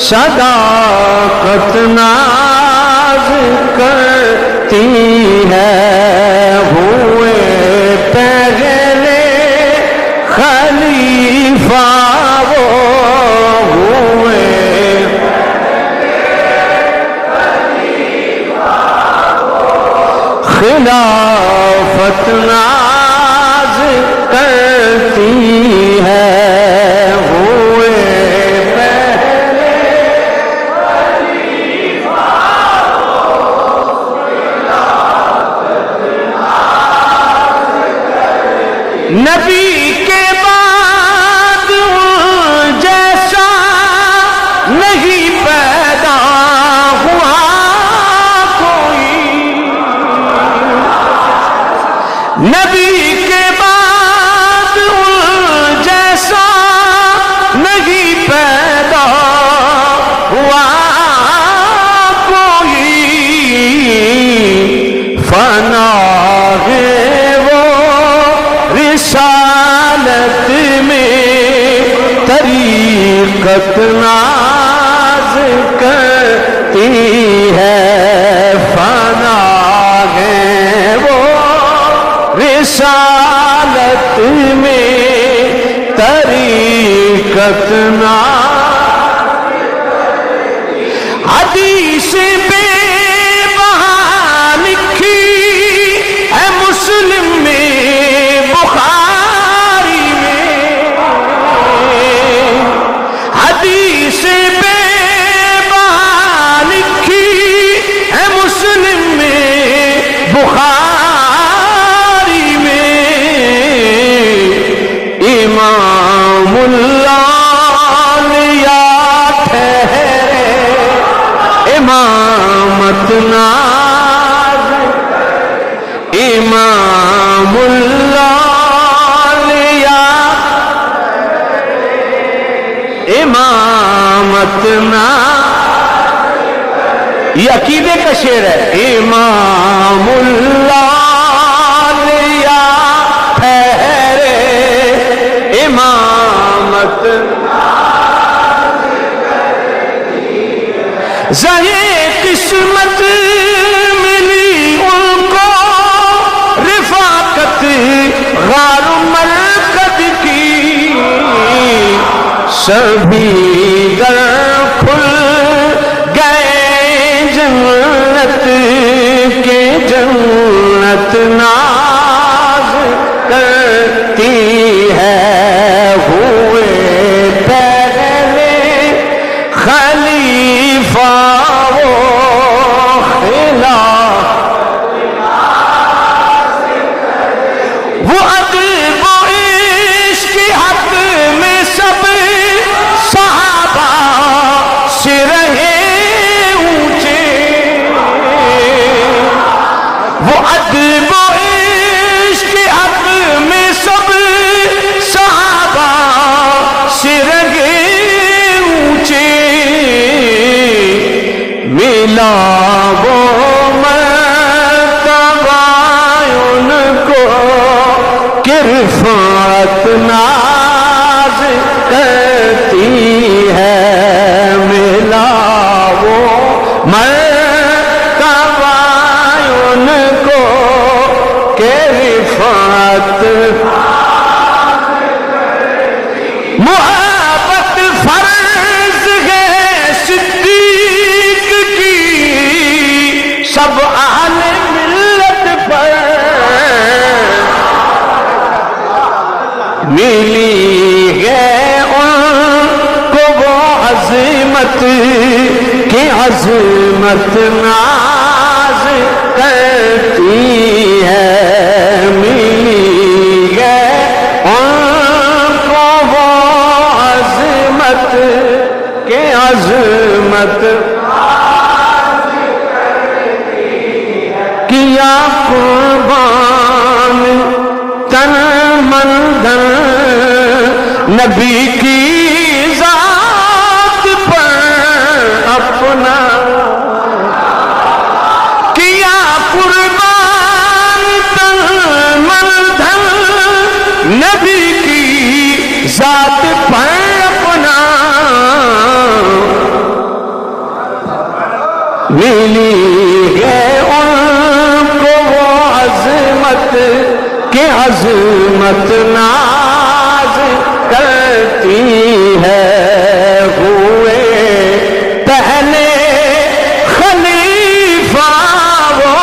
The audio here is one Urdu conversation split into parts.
صداقت ناز کرتی ہے، ہوئے پہلے خلیفہ وہ، ہوئے خلافت ناز کرتی ہے، ہوئے پہلے خلیفہ وہ، خلافت ناز کرتی ہے۔ نبی کے بعد جیسا نہیں پیدا ہوا نبی کے بعد جیسا نہیں پیدا ہوا کوئی، فنا ہے وہ رسالت میں طریقت ناز کرتی ہے، فنا ہے وہ رسالت میں طریقت ناز کرتی ہے۔ حدیث بے بہا لکھی ہے مسلم میں بخاری میں، حدیث بے بہا لکھی ہے مسلم میں بخاری، امام اللہ لیا ٹھہرے امامت ناز، امام اللہ لیا امامت ناز، یہ عقیدے کا شعر ہے، امام اللہ لیا ٹھہرے امامت زہے قسمت ملی ان کو رفاقت غار مرکد کی، سبھی در کھل گئے جنت کے، جنت ناز کرتی ہے، ہوئے پہلے خلیفہ وہ، خلافت ناز کرتی ہے۔ وہ ادب و عشق کے حق میں سب صحابہ سے رہے اونچے، وہ ادب و عشق کے حق میں سب صحابہ سے رہے اونچے، ملا وہ مرتبہ ان کو کہ رفعت ناز کرتی ہے، ملا وہ مرتبہ ان کو کہ رفعت محبت فرض ہے صدیق کی سب اہل ملت پر، ملی ہے ان کو وہ عظمت کہ عظمت ناز کرتی ہے، ملی ہے ان کو وہ عظمت کہ عظمت کیا قربان تن من دھن نبی کی ذات پر اپنا، کیا قربان تن من دھن نبی کی ذات پر اپنا، ملی ہے ان کو وہ عظمت کہ عظمت ناز کرتی ہے، ہوئے پہلے خلیفہ وہ،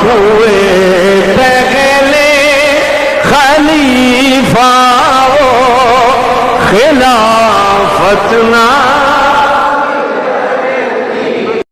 ہوئے پہلے خلیفہ وہ، خلافت نہ